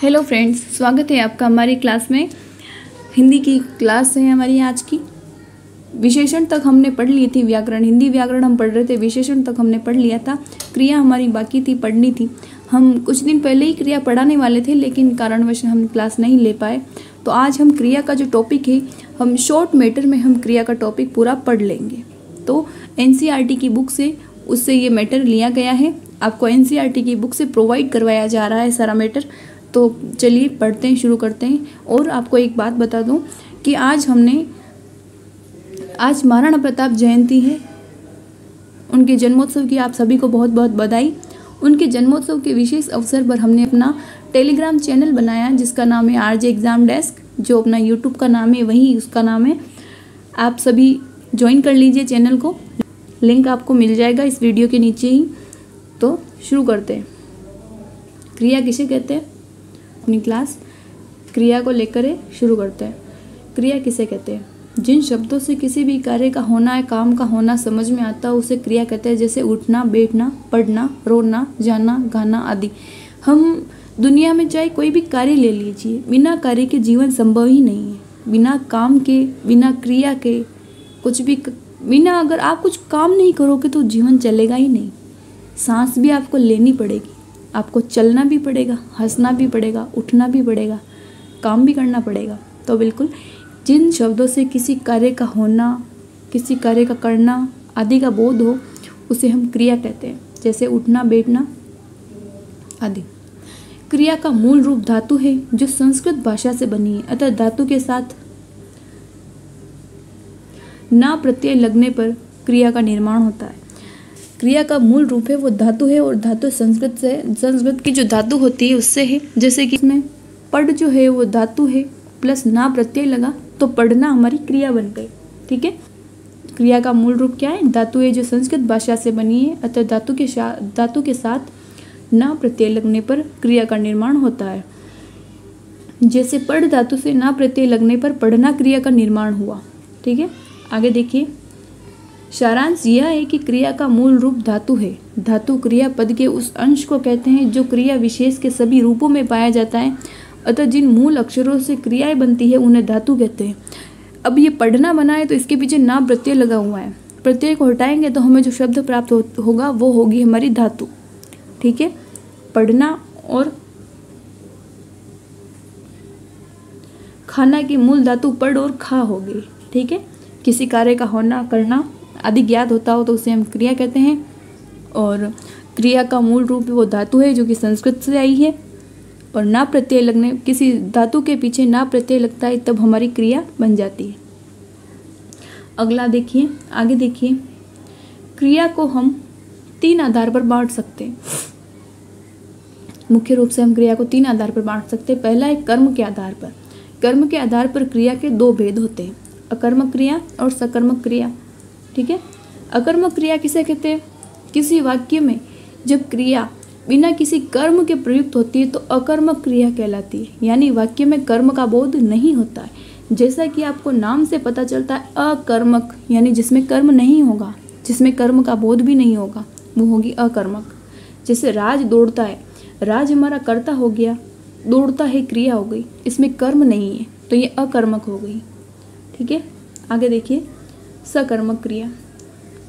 Hello friends, स्वागत है आपका हमारी क्लास में। हिंदी की क्लास है हमारी आज की। विशेषण तक हमने पढ़ ली थी, व्याकरण, हिंदी व्याकरण हम पढ़ रहे थे, विशेषण तक हमने पढ़ लिया था। क्रिया हमारी बाकी थी, पढ़नी थी। हम कुछ दिन पहले ही क्रिया पढ़ाने वाले थे, लेकिन कारणवश हम क्लास नहीं ले पाए। तो आज हम क्रिया का जो टॉपिक है, हम शॉर्ट मैटर में हम क्रिया का टॉपिक पूरा पढ़ लेंगे। तो एनसीईआरटी की बुक से उससे ये मैटर लिया गया है। आपको एनसीईआरटी की बुक से प्रोवाइड करवाया जा रहा है सारा मैटर। तो चलिए पढ़ते हैं, शुरू करते हैं। और आपको एक बात बता दूं कि आज महाराणा प्रताप जयंती है। उनके जन्मोत्सव की आप सभी को बहुत बहुत बधाई। उनके जन्मोत्सव के विशेष अवसर पर हमने अपना टेलीग्राम चैनल बनाया जिसका नाम है आरजे एग्ज़ाम डेस्क। जो अपना यूट्यूब का नाम है वही उसका नाम है। आप सभी ज्वाइन कर लीजिए चैनल को, लिंक आपको मिल जाएगा इस वीडियो के नीचे ही। तो शुरू करते हैं। क्रिया किसे कहते हैं? अपनी क्लास क्रिया को लेकर शुरू करते हैं। क्रिया किसे कहते हैं? जिन शब्दों से किसी भी कार्य का होना या काम का होना समझ में आता है उसे क्रिया कहते हैं। जैसे उठना, बैठना, पढ़ना, रोना, जाना, गाना आदि। हम दुनिया में चाहे कोई भी कार्य ले लीजिए, बिना कार्य के जीवन संभव ही नहीं है। बिना काम के, बिना क्रिया के, कुछ भी बिना अगर आप कुछ काम नहीं करोगे तो जीवन चलेगा ही नहीं। सांस भी आपको लेनी पड़ेगी, आपको चलना भी पड़ेगा, हंसना भी पड़ेगा, उठना भी पड़ेगा, काम भी करना पड़ेगा। तो बिल्कुल जिन शब्दों से किसी कार्य का होना, किसी कार्य का करना आदि का बोध हो उसे हम क्रिया कहते हैं। जैसे उठना, बैठना आदि। क्रिया का मूल रूप धातु है जो संस्कृत भाषा से बनी है। अतः धातु के साथ ना प्रत्यय लगने पर क्रिया का निर्माण होता है। क्रिया का मूल रूप है वो धातु है, और धातु संस्कृत की जो धातु होती है उससे है। जैसे कि इसमें पढ़ जो है वो धातु है, प्लस ना प्रत्यय लगा तो पढ़ना हमारी क्रिया बन गई। ठीक है। क्रिया का मूल रूप क्या है? धातु है जो संस्कृत भाषा से बनी है। अतः धातु के साथ ना प्रत्यय लगने पर क्रिया का निर्माण होता है। जैसे पढ़ धातु से ना प्रत्यय लगने पर पढ़ना क्रिया का निर्माण हुआ। ठीक है। आगे देखिए, सारांश यह है कि क्रिया का मूल रूप धातु है। धातु क्रिया पद के उस अंश को कहते हैं जो क्रिया विशेष के सभी रूपों में पाया जाता है। अतः जिन मूल अक्षरों से क्रियाएं बनती है उन्हें धातु कहते हैं। अब ये पढ़ना बना है तो इसके पीछे ना प्रत्यय लगा हुआ है। प्रत्यय को हटाएंगे तो हमें जो शब्द प्राप्त होगा वो होगी हमारी धातु। ठीक है। पढ़ना और खाना की मूल धातु पढ़ और खा होगी। ठीक है। किसी कार्य का होना, करना आदि ज्ञात होता हो तो उसे हम क्रिया कहते हैं। और क्रिया का मूल रूप वो धातु है जो कि संस्कृत से आई है। और ना प्रत्यय लगने, किसी धातु के पीछे ना प्रत्यय लगता है तब हमारी क्रिया बन जाती है। अगला देखिए, आगे देखिए। क्रिया को हम 3 आधार पर बांट सकते हैं। मुख्य रूप से हम क्रिया को 3 आधार पर बांट सकते हैं। पहला है कर्म के आधार पर। कर्म के आधार पर क्रिया के 2 भेद होते हैं, अकर्मक क्रिया और सकर्मक क्रिया। ठीक है। अकर्मक क्रिया किसे कहते हैं? किसी वाक्य में जब क्रिया बिना किसी कर्म के प्रयुक्त होती है तो अकर्मक क्रिया कहलाती है। यानी वाक्य में कर्म का बोध नहीं होता है। जैसा कि आपको नाम से पता चलता है, अकर्मक यानी जिसमें कर्म नहीं होगा, जिसमें कर्म का बोध भी नहीं होगा, वो होगी अकर्मक। जैसे राज दौड़ता है, राज हमारा कर्ता हो गया, दौड़ता है क्रिया हो गई, इसमें कर्म नहीं है तो ये अकर्मक हो गई। ठीक है। आगे देखिए, सकर्मक क्रिया।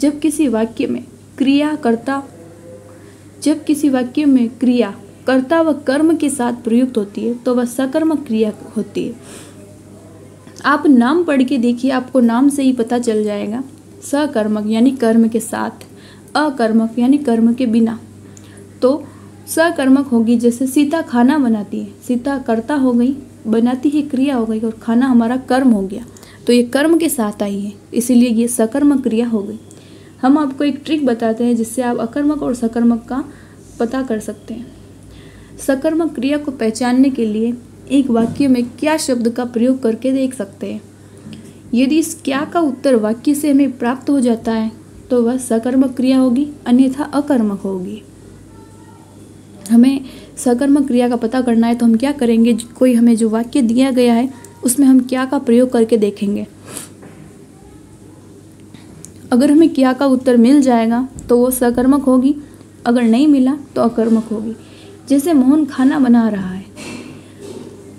जब किसी वाक्य में क्रिया कर्ता व कर्म के साथ प्रयुक्त होती है तो वह सकर्मक क्रिया होती है। आप नाम पढ़ के देखिए, आपको नाम से ही पता चल जाएगा। सकर्मक यानी कर्म के साथ, अकर्मक यानी कर्म के बिना। तो सकर्मक होगी। जैसे सीता खाना बनाती है, सीता कर्ता हो गई, बनाती है क्रिया हो गई, और खाना हमारा कर्म हो गया, तो ये कर्म के साथ आई है, इसीलिए ये सकर्मक क्रिया हो गई। हम आपको एक ट्रिक बताते हैं जिससे आप अकर्मक और सकर्मक का पता कर सकते हैं। सकर्मक क्रिया को पहचानने के लिए एक वाक्य में क्या शब्द का प्रयोग करके देख सकते हैं। यदि इस क्या का उत्तर वाक्य से हमें प्राप्त हो जाता है तो वह सकर्मक क्रिया होगी, अन्यथा अकर्मक होगी। हमें सकर्मक क्रिया का पता करना है तो हम क्या करेंगे, कोई हमें जो वाक्य दिया गया है उसमें हम क्या का प्रयोग करके देखेंगे। अगर हमें क्या का उत्तर मिल जाएगा तो वो सकर्मक होगी, अगर नहीं मिला तो अकर्मक होगी। जैसे मोहन खाना बना रहा है,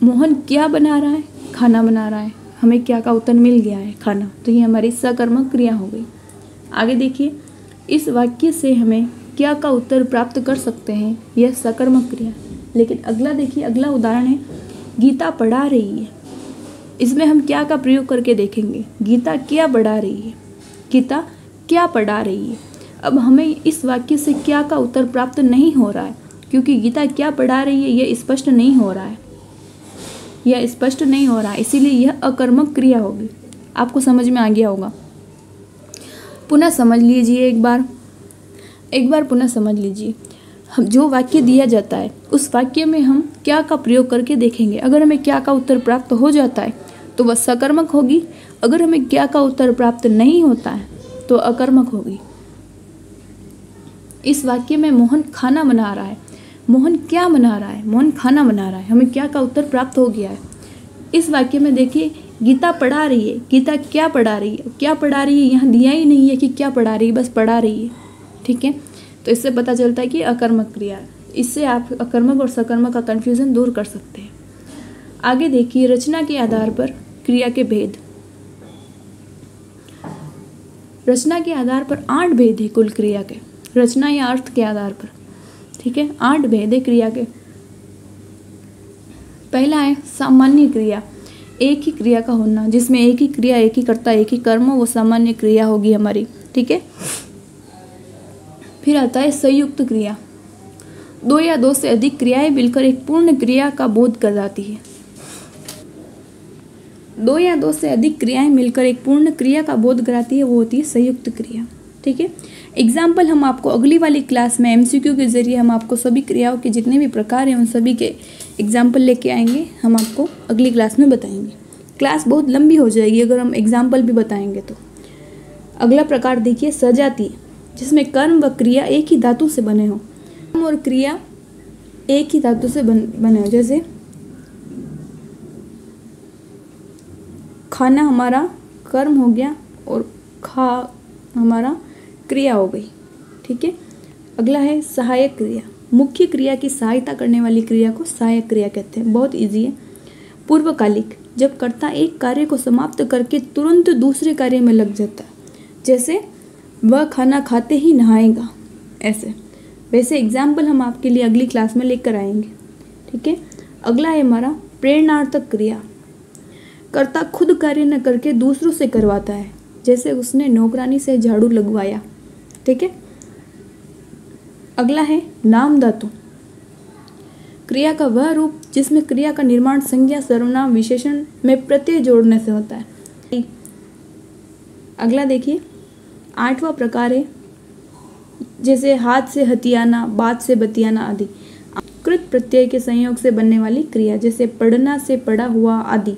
मोहन क्या बना रहा है? खाना बना रहा है। हमें क्या का उत्तर मिल गया है? खाना। तो ये हमारी सकर्मक क्रिया हो गई। आगे देखिए, इस वाक्य से हमें क्या का उत्तर प्राप्त कर सकते हैं? यह सकर्मक क्रिया। लेकिन अगला देखिए, अगला उदाहरण है गीता पढ़ा रही है। इसमें हम क्या का प्रयोग करके देखेंगे? गीता क्या पढ़ा रही है? गीता क्या पढ़ा रही है? अब हमें इस वाक्य से क्या का उत्तर प्राप्त नहीं हो रहा है, क्योंकि गीता क्या पढ़ा रही है यह स्पष्ट नहीं हो रहा है, यह स्पष्ट नहीं हो रहा है, इसीलिए यह अकर्मक क्रिया होगी। आपको समझ में आ गया होगा। पुनः समझ लीजिए, एक बार पुनः समझ लीजिए। हम जो वाक्य दिया जाता है उस वाक्य में हम क्या का प्रयोग करके देखेंगे। अगर हमें क्या का उत्तर प्राप्त हो जाता है तो वह सकर्मक होगी। अगर हमें क्या का उत्तर प्राप्त नहीं होता है तो अकर्मक होगी। इस वाक्य में मोहन खाना बना रहा है। मोहन क्या बना रहा है? मोहन खाना बना रहा है। हमें क्या का उत्तर प्राप्त हो गया है। इस वाक्य में देखिए, गीता पढ़ा रही है। गीता क्या पढ़ा रही है? क्या पढ़ा रही है यहाँ दिया ही नहीं है कि क्या पढ़ा रही है, बस पढ़ा रही है। ठीक है, तो इससे पता चलता है कि अकर्मक क्रिया है। इससे आप अकर्मक और सकर्मक का कन्फ्यूजन दूर कर सकते हैं। आगे देखिए, रचना के आधार पर क्रिया के भेद। रचना के आधार पर 8 भेद है कुल क्रिया के, रचना या अर्थ के आधार पर। ठीक है, 8 भेद है क्रिया के। पहला है सामान्य क्रिया, एक ही क्रिया का होना, जिसमें एक ही क्रिया, एक ही कर्ता, एक ही कर्म, वो सामान्य क्रिया होगी हमारी। ठीक है, फिर आता है संयुक्त क्रिया। 2 या 2 से अधिक क्रियाएं मिलकर एक पूर्ण क्रिया का बोध कराती है। 2 या 2 से अधिक क्रियाएं मिलकर एक पूर्ण क्रिया का बोध कराती है, वो होती है संयुक्त क्रिया। ठीक है, एग्जाम्पल हम आपको अगली वाली क्लास में एमसीक्यू के जरिए हम आपको सभी क्रियाओं के जितने भी प्रकार हैं उन सभी के एग्जाम्पल लेके आएंगे। हम आपको अगली क्लास में बताएंगे। क्लास बहुत लंबी हो जाएगी अगर हम एग्जाम्पल भी बताएंगे तो। अगला प्रकार देखिए सजातीय, जिसमें कर्म व क्रिया एक ही धातु से बने हो। कर्म और क्रिया एक ही धातु से बने हो, जैसे खाना हमारा कर्म हो गया और खा हमारा क्रिया हो गई। ठीक है, अगला है सहायक क्रिया। मुख्य क्रिया की सहायता करने वाली क्रिया को सहायक क्रिया कहते हैं। बहुत इजी है। पूर्वकालिक, जब कर्ता एक कार्य को समाप्त करके तुरंत दूसरे कार्य में लग जाता है, जैसे वह खाना खाते ही नहाएगा, ऐसे। वैसे एग्जाम्पल हम आपके लिए अगली क्लास में लेकर आएंगे। ठीक है, अगला है हमारा प्रेरणार्थक क्रिया। कर्ता खुद कार्य न करके दूसरों से करवाता है, जैसे उसने नौकरानी से झाड़ू लगवाया। ठीक है, अगला है नाम धातु। क्रिया का वह रूप जिसमें क्रिया का निर्माण संज्ञा, सर्वनाम, विशेषण में प्रत्यय जोड़ने से होता है। अगला देखिए 8वां प्रकार है जैसे हाथ से हथियाना, बात से बतियाना आदि। कृत प्रत्यय के संयोग से बनने वाली क्रिया, जैसे पढ़ना से पढ़ा हुआ आदि,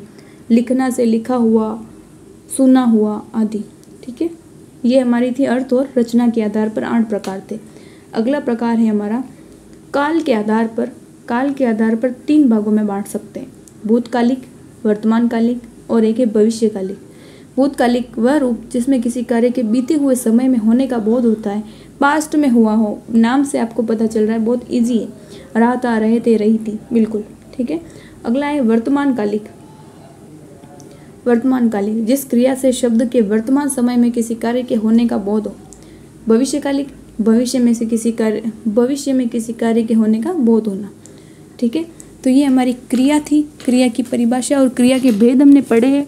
लिखना से लिखा हुआ, सुना हुआ आदि। ठीक है, ये हमारी थी अर्थ और रचना के आधार पर 8 प्रकार थे। अगला प्रकार है हमारा काल के आधार पर। काल के आधार पर 3 भागों में बांट सकते हैं, भूतकालिक, वर्तमानकालिक और एक है भविष्यकालिक। भूतकालिक वह रूप जिसमें किसी कार्य के बीते हुए समय में होने का बोध होता है, पास्ट में हुआ हो। नाम से आपको पता चल रहा है, बहुत इजी है। रहा था, रहे थे, रही थी, बिल्कुल। ठीक है, अगला है वर्तमानकालिक। वर्तमानकालिक, जिस क्रिया से शब्द के वर्तमान समय में किसी कार्य के होने का बोध हो। भविष्यकालिक, भविष्य में किसी कार्य के होने का बोध होना। ठीक है, तो ये हमारी क्रिया थी। क्रिया की परिभाषा और क्रिया के भेद हमने पढ़े हैं।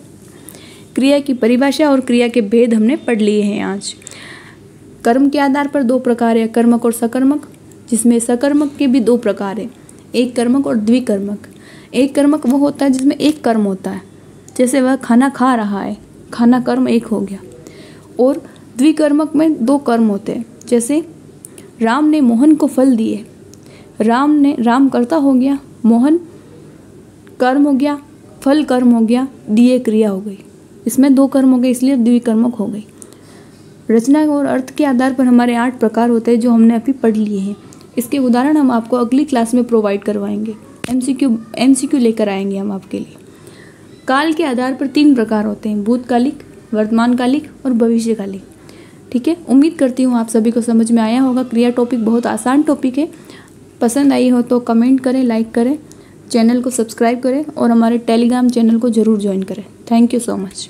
क्रिया की परिभाषा और क्रिया के भेद हमने पढ़ लिए हैं आज। कर्म के आधार पर 2 प्रकार है, कर्मक और सकर्मक, जिसमें सकर्मक के भी 2 प्रकार है, एक कर्मक और द्विकर्मक। एक कर्मक वो होता है जिसमें एक कर्म होता है, जैसे वह खाना खा रहा है, खाना कर्म एक हो गया। और द्विकर्मक में 2 कर्म होते हैं, जैसे राम ने मोहन को फल दिए। राम कर्ता हो गया, मोहन कर्म हो गया, फल कर्म हो गया, दिए क्रिया हो गई। इसमें 2 कर्म हो गए, इसलिए द्विकर्मक हो गई। रचना और अर्थ के आधार पर हमारे 8 प्रकार होते हैं जो हमने अभी पढ़ लिए हैं। इसके उदाहरण हम आपको अगली क्लास में प्रोवाइड करवाएंगे। एमसीक्यू लेकर आएंगे हम आपके लिए। काल के आधार पर 3 प्रकार होते हैं, भूतकालिक, वर्तमानकालिक और भविष्यकालिक। ठीक है, उम्मीद करती हूँ आप सभी को समझ में आया होगा। क्रिया टॉपिक बहुत आसान टॉपिक है। पसंद आई हो तो कमेंट करें, लाइक करें, चैनल को सब्सक्राइब करें और हमारे टेलीग्राम चैनल को ज़रूर ज्वाइन करें। Thank you so much.